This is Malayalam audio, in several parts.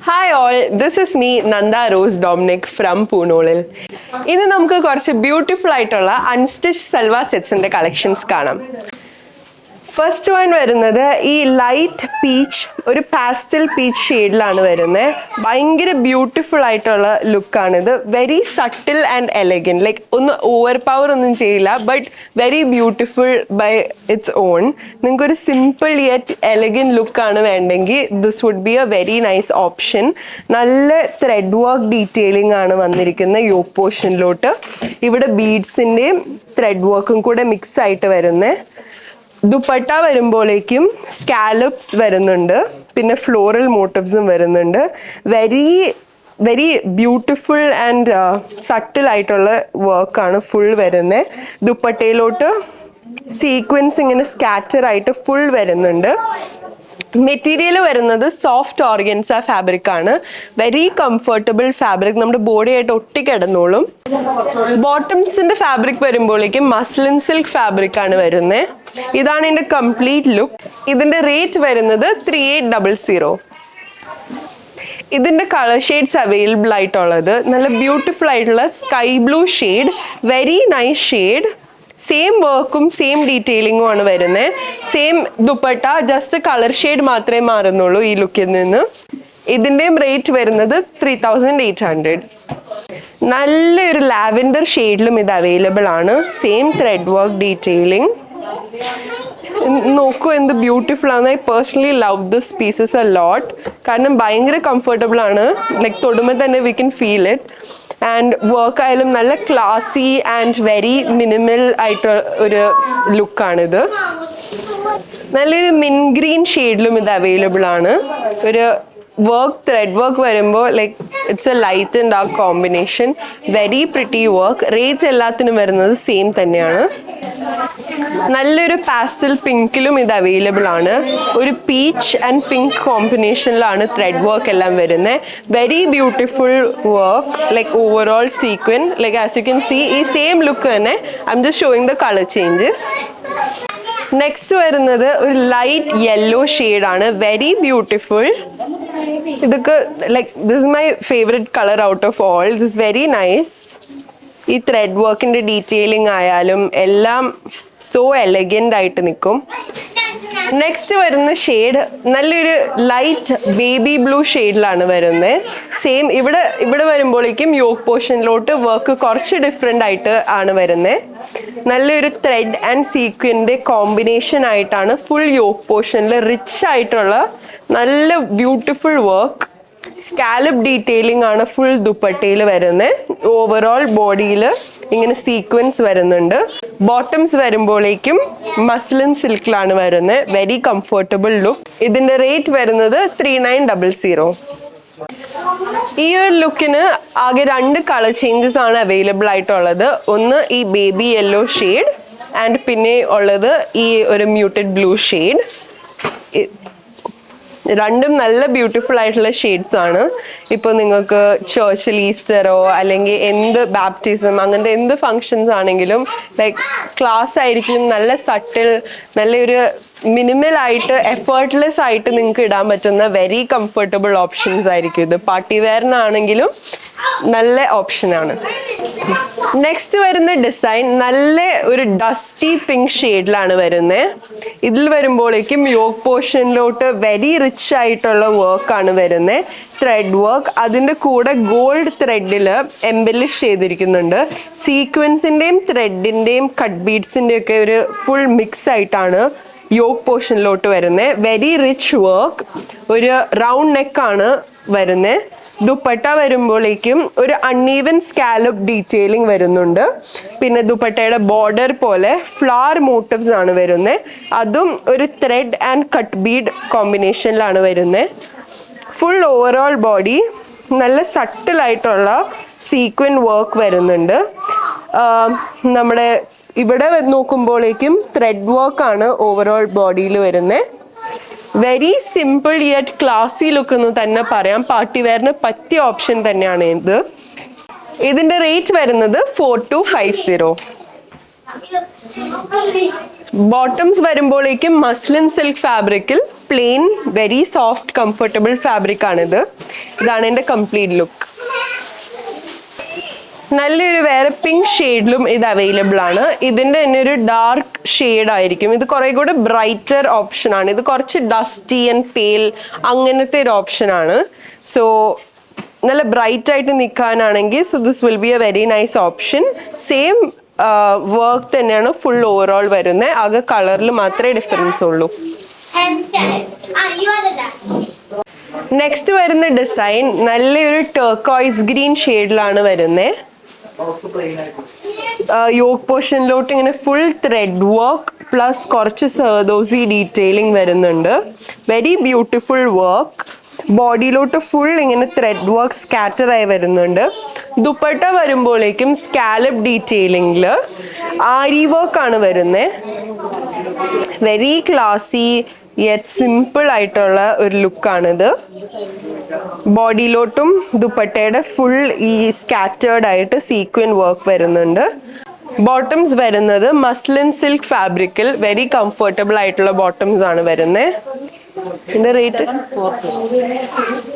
Hi all, this is me Nanda Rose Dominic from Poonolil. ഇന്ന് നമുക്ക് കുറച്ച് ബ്യൂട്ടിഫുൾ ആയിട്ടുള്ള അൺസ്റ്റിച്ച് സൽവാർ സെറ്റ്സിന്റെ കളക്ഷൻസ് കാണാം. ഫസ്റ്റ് വൺ വരുന്നത് ഈ ലൈറ്റ് പീച്ച്, ഒരു പാസ്റ്റൽ പീച്ച് ഷെയ്ഡിലാണ് വരുന്നത്. ഭയങ്കര ബ്യൂട്ടിഫുൾ ആയിട്ടുള്ള ലുക്കാണിത്. Very subtle and elegant, like ഒന്ന് ഓവർ പവർ ഒന്നും ചെയ്യില്ല, but very beautiful by its own. നിങ്ങൾക്കൊരു സിമ്പിൾ യെറ്റ് എലഗൻറ്റ് ലുക്കാണ് വേണ്ടെങ്കിൽ this would be a very nice option. നല്ല ത്രെഡ് വർക്ക് ഡീറ്റെയിലിംഗ് ആണ് വന്നിരിക്കുന്നത് യോക്ക് പോർഷനിലോട്ട്. ഇവിടെ ബീഡ്സിൻ്റെയും ത്രെഡ് വർക്കും കൂടെ മിക്സ് ആയിട്ട് വരുന്നത്. ദുപ്പട്ട വരുമ്പോഴേക്കും സ്കാലപ്സ് വരുന്നുണ്ട്, പിന്നെ ഫ്ലോറൽ മോട്ടീവ്സും വരുന്നുണ്ട്. വെരി ബ്യൂട്ടിഫുൾ ആൻഡ് സട്ടിൽ ആയിട്ടുള്ള വർക്കാണ് ഫുൾ വരുന്നത്. ദുപ്പട്ടയിലോട്ട് സീക്വൻസ് ഇങ്ങനെ സ്കാറ്റർ ആയിട്ട് ഫുൾ വരുന്നുണ്ട്. മെറ്റീരിയൽ വരുന്നത് സോഫ്റ്റ് ഓർഗൻസ ഫാബ്രിക് ആണ്. വെരി കംഫർട്ടബിൾ ഫാബ്രിക്, നമ്മുടെ ബോഡി ആയിട്ട് ഒട്ടിക്കിടന്നോളും. ബോട്ടംസിന്റെ ഫാബ്രിക് വരുമ്പോഴേക്കും മസ്ലിൻ സിൽക്ക് ഫാബ്രിക് ആണ് വരുന്നത്. ഇതാണ് ഇതിന്റെ കംപ്ലീറ്റ് ലുക്ക്. ഇതിന്റെ റേറ്റ് വരുന്നത് 3800. ഇതിന്റെ കളർ ഷെയ്ഡ്സ് അവൈലബിൾ ആയിട്ടുള്ളത് നല്ല ബ്യൂട്ടിഫുൾ ആയിട്ടുള്ള sky blue shade, very nice shade. Same വർക്കും സെയിം ഡീറ്റെയിലിംഗും ആണ് വരുന്നത്. Same dupatta, just colour shade മാത്രമേ മാറുന്നുള്ളൂ ഈ ലുക്കിൽ നിന്ന്. ഇതിൻ്റെയും റേറ്റ് വരുന്നത് 3800. നല്ലൊരു ലാവൻഡർ ഷെയ്ഡിലും ഇത് അവൈലബിൾ ആണ്. Same thread work detailing. നോക്കൂ എന്ത് ബ്യൂട്ടിഫുൾ ആണ്. I personally love this pieces a lot. കാരണം ഭയങ്കര കംഫർട്ടബിൾ ആണ്. ലൈക്ക് തൊടുമ്പോൾ തന്നെ we can feel it. And work ആയാലും നല്ല ക്ലാസി ആൻഡ് വെരി മിനിമൽ ആയിട്ട് ഒരു ലുക്കാണിത്. നല്ലൊരു മിൻ ഗ്രീൻ ഷെയ്ഡിലും ഇത് അവൈലബിൾ ആണ്. ഒരു വർക്ക് ത്രെഡ് വർക്ക് വരുമ്പോൾ like it's A light and dark combination. Very pretty work. Rates എല്ലാത്തിനും വരുന്നത് സെയിം തന്നെയാണ്. നല്ലൊരു പാസ്റ്റൽ പിങ്കിലും ഇത് അവൈലബിൾ ആണ്. ഒരു പീച്ച് ആൻഡ് പിങ്ക് കോമ്പിനേഷനിലാണ് ത്രെഡ് വർക്ക് എല്ലാം വരുന്നത്. Very beautiful work, like overall sequin. Like as you can see ഈ സെയിം ലുക്ക് തന്നെ. I'm just showing the colour changes. Next വരുന്നത് ഒരു ലൈറ്റ് യെല്ലോ ഷെയ്ഡാണ്. Very beautiful. ഇതൊക്കെ like this is my favourite colour out of all. This very nice. ഈ ത്രെഡ് വർക്കിൻ്റെ ഡീറ്റെയിലിംഗ് ആയാലും എല്ലാം സോ എലഗൻ്റ് ആയിട്ട് നിൽക്കും. നെക്സ്റ്റ് വരുന്ന ഷെയ്ഡ് നല്ലൊരു ലൈറ്റ് ബേബി ബ്ലൂ ഷെയ്ഡിലാണ് വരുന്നത്. സെയിം ഇവിടെ വരുമ്പോഴേക്കും യോക്ക് പോർഷനിലോട്ട് വർക്ക് കുറച്ച് ഡിഫറെൻ്റ് ആയിട്ട് ആണ് വരുന്നത്. നല്ലൊരു ത്രെഡ് ആൻഡ് സീക്വൻ്റെ കോമ്പിനേഷൻ ആയിട്ടാണ് ഫുൾ യോക്ക് പോർഷനിൽ റിച്ച് ആയിട്ടുള്ള നല്ല ബ്യൂട്ടിഫുൾ വർക്ക്. സ്കാലപ്പ് ഡീറ്റെയിലിംഗ് ആണ് ഫുൾ ദുപ്പട്ടയിൽ വരുന്നത്. ഓവറോൾ ബോഡിയിൽ ഇങ്ങനെ സീക്വൻസ് വരുന്നുണ്ട്. ബോട്ടംസ് വരുമ്പോഴേക്കും മസ്ലിൻ സിൽക്കിലാണ് വരുന്നത്. Very comfortable look. ഇതിന്റെ റേറ്റ് വരുന്നത് 3900. ഈ ഒരു ലുക്കിന് ആകെ 2 കളർ ചേഞ്ചസ് ആണ് അവൈലബിൾ ആയിട്ടുള്ളത്. ഒന്ന് ഈ ബേബി യെല്ലോ ഷെയ്ഡ് ആൻഡ് പിന്നെ ഉള്ളത് ഈ ഒരു മ്യൂട്ടഡ് ബ്ലൂ ഷെയ്ഡ്. രണ്ടും നല്ല ബ്യൂട്ടിഫുൾ ആയിട്ടുള്ള ഷെയ്ഡ്സ് ആണ്. ഇപ്പോൾ നിങ്ങൾക്ക് ചർച്ചിൽ ഈസ്റ്ററോ അല്ലെങ്കിൽ എന്ത് ബാപ്റ്റിസം അങ്ങനത്തെ എന്ത് ഫങ്ഷൻസ് ആണെങ്കിലും ലൈക്ക് ക്ലാസ് ആയിരിക്കും. നല്ല സട്ടിൽ, നല്ലൊരു മിനിമൽ ആയിട്ട് എഫേർട്ട്ലെസ് ആയിട്ട് നിങ്ങൾക്ക് ഇടാൻ പറ്റുന്ന വെരി കംഫർട്ടബിൾ ഓപ്ഷൻസ് ആയിരിക്കും ഇത്. പാർട്ടി വെയറിനാണെങ്കിലും നല്ല ഓപ്ഷനാണ്. നെക്സ്റ്റ് വരുന്ന ഡിസൈൻ നല്ല ഒരു ഡസ്റ്റി പിങ്ക് ഷെയ്ഡിലാണ് വരുന്നത്. ഇതിൽ വരുമ്പോഴേക്കും യോക്ക് പോർഷനിലോട്ട് വെരി റിച്ച് ആയിട്ടുള്ള വർക്കാണ് വരുന്നത്. ത്രെഡ് വർക്ക്, അതിൻ്റെ കൂടെ ഗോൾഡ് ത്രെഡിൽ എംബെലിഷ് ചെയ്തിരിക്കുന്നുണ്ട്. സീക്വൻസിൻ്റെയും ത്രെഡിൻ്റെയും കട്ട് ബീഡ്സിൻ്റെയും ഒക്കെ ഒരു ഫുൾ മിക്സ് ആയിട്ടാണ് യോക്ക് പോർഷനിലോട്ട് വരുന്നത്. Very rich work. ഒരു റൗണ്ട് നെക്കാണ് വരുന്നത്. ദുപ്പട്ട വരുമ്പോഴേക്കും ഒരു അൺഈവൻ സ്കാലപ്പ് ഡീറ്റെയിലിംഗ് വരുന്നുണ്ട്. പിന്നെ ദുപ്പട്ടയുടെ ബോർഡർ പോലെ ഫ്ലവർ മോട്ടീവ്സ് ആണ് വരുന്നത്. അതും ഒരു ത്രെഡ് ആൻഡ് കട്ട് ബീഡ് കോമ്പിനേഷനിലാണ് വരുന്നത്. ഫുൾ ഓവറോൾ ബോഡി നല്ല സട്ടിലായിട്ടുള്ള സീക്വൻ വർക്ക് വരുന്നുണ്ട്. നമ്മുടെ ഇവിടെ നോക്കുമ്പോഴേക്കും ത്രെഡ് വർക്കാണ് ഓവറോൾ ബോഡിയിൽ വരുന്നത്. വെരി സിമ്പിൾ യെറ്റ് ക്ലാസി ലുക്ക് എന്ന് തന്നെ പറയാം. പാർട്ടി വെയറിന് പറ്റിയ ഓപ്ഷൻ തന്നെയാണ് ഇത്. ഇതിന്റെ റേറ്റ് വരുന്നത് 4250. ബോട്ടംസ് വരുമ്പോഴേക്കും മസ്ലിൻ സിൽക്ക് ഫാബ്രിക്കിൽ plain very soft comfortable fabric ആണിത്. ഇതാണ് എൻ്റെ കംപ്ലീറ്റ് ലുക്ക്. നല്ലൊരു വേറെ പിങ്ക് ഷെയ്ഡിലും ഇത് അവൈലബിൾ ആണ്. ഇതിൻ്റെ തന്നെ ഒരു ഡാർക്ക് ഷെയ്ഡ് ആയിരിക്കും. ഇത് കുറേ കൂടെ ബ്രൈറ്റർ ഓപ്ഷനാണ്. ഇത് കുറച്ച് ഡസ്റ്റി ആൻഡ് പേൽ അങ്ങനത്തെ ഒരു ഓപ്ഷനാണ്. സോ നല്ല ബ്രൈറ്റ് ആയിട്ട് നിൽക്കാനാണെങ്കിൽ so this will be a very nice option. Same work തന്നെയാണ് ഫുൾ ഓവറോൾ വരുന്നത്. ആകെ കളറിൽ മാത്രമേ ഡിഫറൻസ് ഉള്ളൂ. നെക്സ്റ്റ് വരുന്ന ഡിസൈൻ നല്ലൊരു ടർക്കോയ്സ് ഗ്രീൻ ഷെയ്ഡിലാണ് വരുന്നത്. യോക്ക് പോർഷനിലോട്ട് ഇങ്ങനെ ഫുൾ ത്രെഡ് വർക്ക് പ്ലസ് കുറച്ച് സർദോസി ഡീറ്റെയിലിംഗ് വരുന്നുണ്ട്. Very beautiful work. ബോഡിയിലോട്ട് ഫുൾ ഇങ്ങനെ ത്രെഡ് വർക്ക് സ്കാറ്റർ ആയി വരുന്നുണ്ട്. ദുപ്പട്ട വരുമ്പോഴേക്കും സ്കാലപ്പ് ഡീറ്റെയിലിംഗിൽ ആരി വർക്കാണ് വരുന്നത്. വെരി ക്ലാസി യെറ്റ് സിമ്പിൾ ആയിട്ടുള്ള ഒരു ലുക്കാണിത്. ബോഡിയിലോട്ടും ദുപ്പട്ടയുടെ ഫുൾ ഈ സ്കാറ്റേർഡ് ആയിട്ട് സീക്വൻ വർക്ക് വരുന്നുണ്ട്. ബോട്ടംസ് വരുന്നത് മസ്ലിൻ സിൽക്ക് ഫാബ്രിക്കിൽ വെരി കംഫർട്ടബിൾ ആയിട്ടുള്ള ബോട്ടംസ് ആണ് വരുന്നത്. ഇതിന്റെ റേറ്റ്,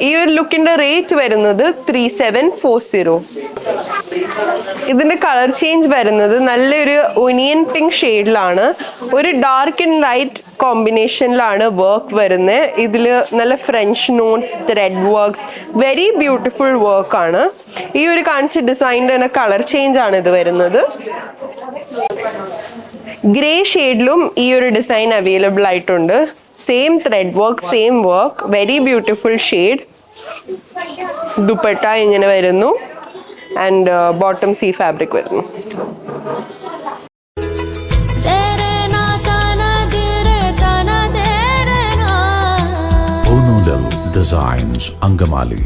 ഈ ഒരു ലുക്കിന്റെ റേറ്റ് വരുന്നത് 3740. ഇതിന്റെ കളർ ചേഞ്ച് വരുന്നത് നല്ലൊരു ഒനിയൻ പിങ്ക് ഷെയ്ഡിലാണ്. ഒരു ഡാർക്ക് ആൻഡ് ലൈറ്റ് കോമ്പിനേഷനിലാണ് വർക്ക് വരുന്നത്. ഇതിൽ നല്ല French notes, thread works, very beautiful വർക്കാണ്. ഈ ഒരു കാണിച്ച ഡിസൈനിന്റെ തന്നെ കളർ ചേഞ്ച് ആണ് ഇത് വരുന്നത്. ഗ്രേ ഷെയ്ഡിലും ഈ ഒരു ഡിസൈൻ അവൈലബിൾ ആയിട്ടുണ്ട്. Same thread work, same work, very beautiful shade. Dupatta ഇങ്ങനെ വരുന്നു ആൻഡ് ബോട്ടം സീ ഫാബ്രിക് വരുന്നു. ഡിസൈൻസ് അങ്കമാലി.